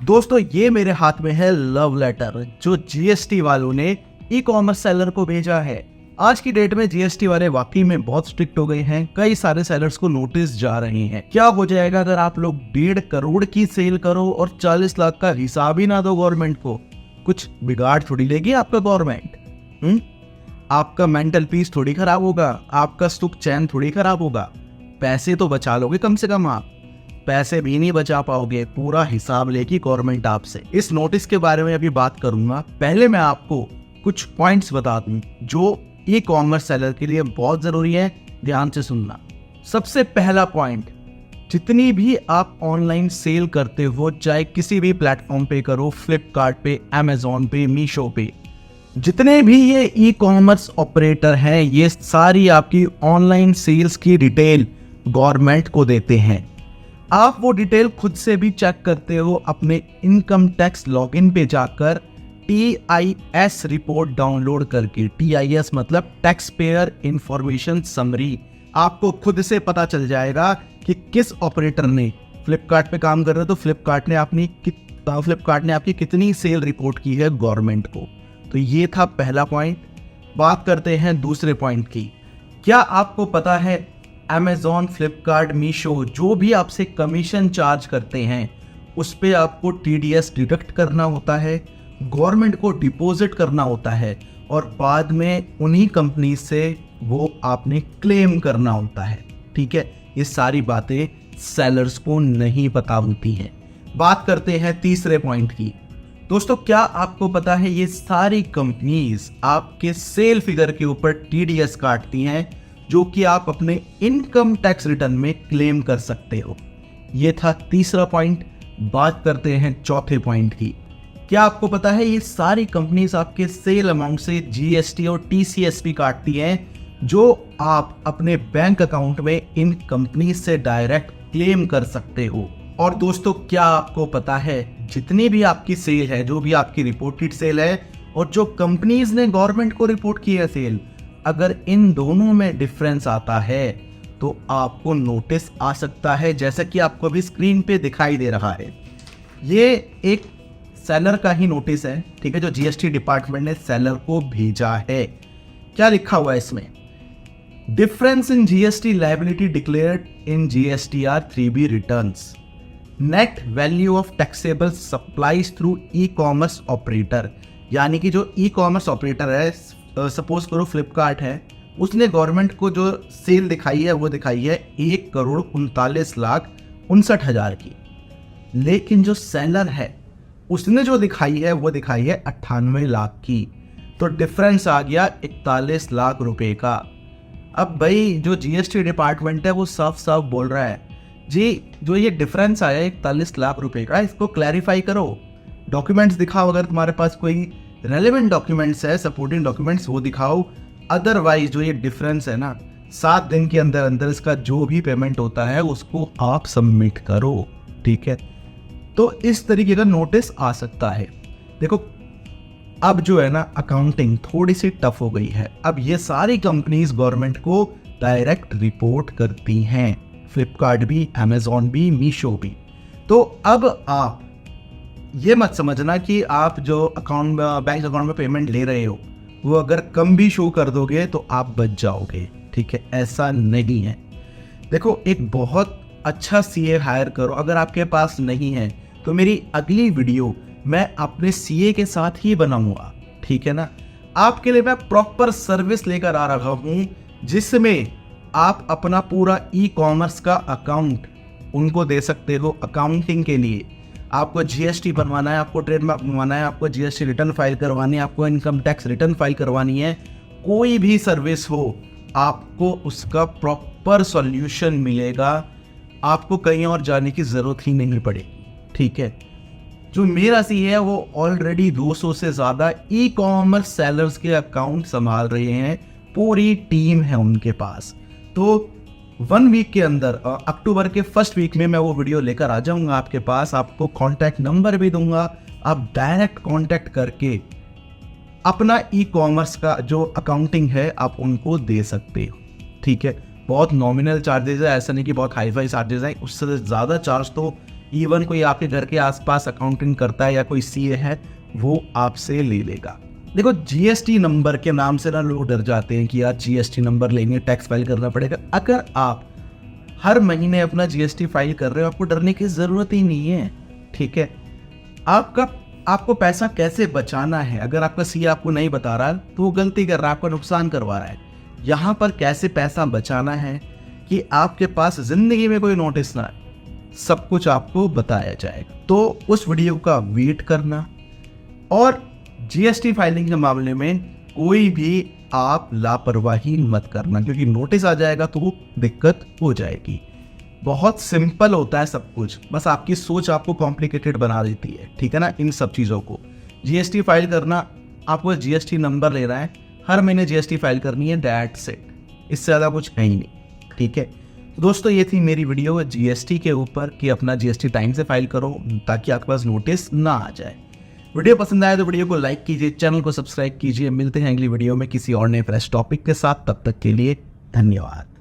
दोस्तों ये मेरे हाथ में है लव लेटर जो जीएसटी वालों ने ई कॉमर्स सेलर को भेजा है। आज की डेट में जीएसटी वाले वाकई में बहुत स्ट्रिक्ट हो गए हैं। कई सारे सेलर्स को नोटिस जा रहे हैं। क्या हो जाएगा अगर आप लोग 1.5 करोड़ की सेल करो और 40 लाख का हिसाब ही ना दो गवर्नमेंट को? कुछ बिगाड़ थोड़ी लेगी आपका गवर्नमेंट। आपका मेंटल पीस थोड़ी खराब होगा, आपका सुख चैन थोड़ी खराब होगा। पैसे तो बचा लोगे कम से कम, आप पैसे भी नहीं बचा पाओगे, पूरा हिसाब लेगी गवर्नमेंट आपसे। इस नोटिस के बारे में अभी बात करूंगा। पहले मैं आपको कुछ पॉइंट्स बता दूं जो ई कॉमर्स सेलर के लिए बहुत जरूरी है, ध्यान से सुनना। सबसे पहला पॉइंट, जितनी भी आप ऑनलाइन सेल करते हो, चाहे किसी भी प्लेटफॉर्म पे करो, फ्लिपकार्ट पे, अमेजोन पे, मीशो पे, जितने भी ये ई कॉमर्स ऑपरेटर हैं, ये सारी आपकी ऑनलाइन सेल्स की डिटेल गवर्नमेंट को देते हैं। आप वो डिटेल खुद से भी चेक करते हो अपने इनकम टैक्स लॉगिन पे जाकर, TIS रिपोर्ट डाउनलोड करके। TIS मतलब टैक्स पेयर इंफॉर्मेशन समरी। आपको खुद से पता चल जाएगा कि किस ऑपरेटर ने, फ्लिपकार्ट पे काम कर रहे हो तो फ्लिपकार्ट ने आपकी कितनी सेल रिपोर्ट की है गवर्नमेंट को। तो ये था पहला पॉइंट। बात करते हैं दूसरे पॉइंट की। क्या आपको पता है अमेजॉन, फ्लिपकार्ट, मीशो जो भी आपसे कमीशन चार्ज करते हैं उस पे आपको TDS डिडक्ट करना होता है, गवर्नमेंट को डिपॉजिट करना होता है और बाद में उन्हीं कंपनी से वो आपने क्लेम करना होता है। ठीक है, ये सारी बातें सेलर्स को नहीं पता होती हैं। बात करते हैं तीसरे पॉइंट की। दोस्तों क्या आपको पता है ये सारी कंपनीज आपके सेल फिगर के ऊपर TDS काटती हैं जो कि आप अपने इनकम टैक्स रिटर्न में क्लेम कर सकते हो। ये था तीसरा पॉइंट। बात करते हैं चौथे पॉइंट की। क्या आपको पता है ये सारी कंपनीज आपके सेल अमाउंट से GST और TCS भी काटती हैं जो आप अपने बैंक अकाउंट में इन कंपनी से डायरेक्ट क्लेम कर सकते हो। और दोस्तों क्या आपको पता है जितनी भी आपकी सेल है, जो भी आपकी रिपोर्टेड सेल है और जो कंपनीज ने गवर्नमेंट को रिपोर्ट की है सेल, अगर इन दोनों में डिफरेंस आता है तो आपको नोटिस आ सकता है, जैसा कि आपको अभी स्क्रीन पे दिखाई दे रहा है। ये एक सेलर का ही नोटिस है, ठीक है, जो GST डिपार्टमेंट ने सेलर को भेजा है। क्या लिखा हुआ है इसमें? Difference in GST liability declared in GSTR 3B returns, net value of taxable supplies through e commerce operator. यानी कि जो ई कॉमर्स ऑपरेटर है, सपोज करो फ्लिपकार्ट है, उसने गवर्नमेंट को जो सेल दिखाई है वो दिखाई है 1,39,59,60,000 की, लेकिन जो सेलर है उसने जो दिखाई है वो दिखाई है 98 लाख की। तो डिफरेंस आ गया 41 लाख रुपए का। अब भाई जो GST डिपार्टमेंट है वो साफ साफ बोल रहा है, जी जो ये डिफरेंस आया 41 लाख रुपए का, इसको क्लैरिफाई करो, डॉक्यूमेंट्स दिखाओ, अगर तुम्हारे पास कोई रेलेवेंट डॉक्यूमेंट्स है, सपोर्टिंग डॉक्यूमेंट्स, वो दिखाओ। अदरवाइज जो ये डिफरेंस है ना, 7 दिन के अंदर अंदर इसका जो भी पेमेंट होता है उसको आप सबमिट करो। ठीक है, तो इस तरीके का नोटिस आ सकता है। देखो अब जो है ना, अकाउंटिंग थोड़ी सी टफ हो गई है। अब ये सारी कंपनीज गवर्नमेंट को डायरेक्ट रिपोर्ट करती हैं, फ्लिपकार्ट भी, अमेजॉन भी, मीशो भी। तो अब आप ये मत समझना कि आप जो बैंक अकाउंट में पेमेंट ले रहे हो वो अगर कम भी शो कर दोगे तो आप बच जाओगे। ठीक है, ऐसा नहीं है। देखो एक बहुत अच्छा CA हायर करो। अगर आपके पास नहीं है तो मेरी अगली वीडियो मैं अपने CA के साथ ही बनाऊंगा। ठीक है ना, आपके लिए मैं प्रॉपर सर्विस लेकर आ रहा हूँ जिसमें आप अपना पूरा ई कॉमर्स का अकाउंट उनको दे सकते हो। अकाउंटिंग के लिए आपको GST बनवाना है, आपको ट्रेडमार्क बनवाना है, आपको GST रिटर्न फाइल करवानी है, आपको इनकम टैक्स रिटर्न फाइल करवानी है, कोई भी सर्विस हो, आपको उसका प्रॉपर सॉल्यूशन मिलेगा। आपको कहीं और जाने की ज़रूरत ही नहीं पड़ेगी। ठीक है, जो मेरा CA है वो ऑलरेडी 200 से ज़्यादा ई कॉमर्स सेलर्स के अकाउंट संभाल रहे हैं, पूरी टीम है उनके पास। तो 1 वीक के अंदर, अक्टूबर के फर्स्ट वीक में मैं वो वीडियो लेकर आ जाऊंगा आपके पास। आपको कॉन्टैक्ट नंबर भी दूंगा, आप डायरेक्ट कॉन्टैक्ट करके अपना ई कॉमर्स का जो अकाउंटिंग है आप उनको दे सकते हो। ठीक है, बहुत नॉमिनल चार्जेस है, ऐसा नहीं कि बहुत हाई फाई चार्जेस हैं। उससे ज़्यादा चार्ज तो इवन कोई आपके घर के आसपास अकाउंटिंग करता है या कोई सीए है, वो आपसे ले लेगा। देखो, जीएसटी नंबर के नाम से ना लोग डर जाते हैं कि यार जीएसटी नंबर लेंगे, टैक्स फाइल करना पड़ेगा। अगर आप हर महीने अपना जीएसटी फाइल कर रहे हो, आपको डरने की ज़रूरत ही नहीं है, ठीक है। आपको पैसा कैसे बचाना है, अगर आपका सीए आपको नहीं बता रहा तो वो गलती कर रहा है, आपका नुकसान करवा रहा है। यहाँ पर कैसे पैसा बचाना है कि आपके पास ज़िंदगी में कोई नोटिस ना आए, सब कुछ आपको बताया जाएगा। तो उस वीडियो का वेट करना, और जीएसटी फाइलिंग के मामले में कोई भी आप लापरवाही मत करना, क्योंकि नोटिस आ जाएगा तो वो दिक्कत हो जाएगी। बहुत सिंपल होता है सब कुछ, बस आपकी सोच आपको कॉम्प्लिकेटेड बना देती है, ठीक है ना। इन सब चीज़ों को जीएसटी फाइल करना, आपको जीएसटी नंबर लेना है, हर महीने जीएसटी फाइल करनी है, दैट्स इट। इससे ज़्यादा कुछ है ही नहीं, ठीक है। दोस्तों, ये थी मेरी वीडियो जीएसटी के ऊपर कि अपना जीएसटी टाइम से फाइल करो ताकि आपके पास नोटिस ना आ जाए। वीडियो पसंद आया तो वीडियो को लाइक कीजिए, चैनल को सब्सक्राइब कीजिए। मिलते हैं अगली वीडियो में किसी और नए फ्रेश टॉपिक के साथ, तब तक के लिए धन्यवाद।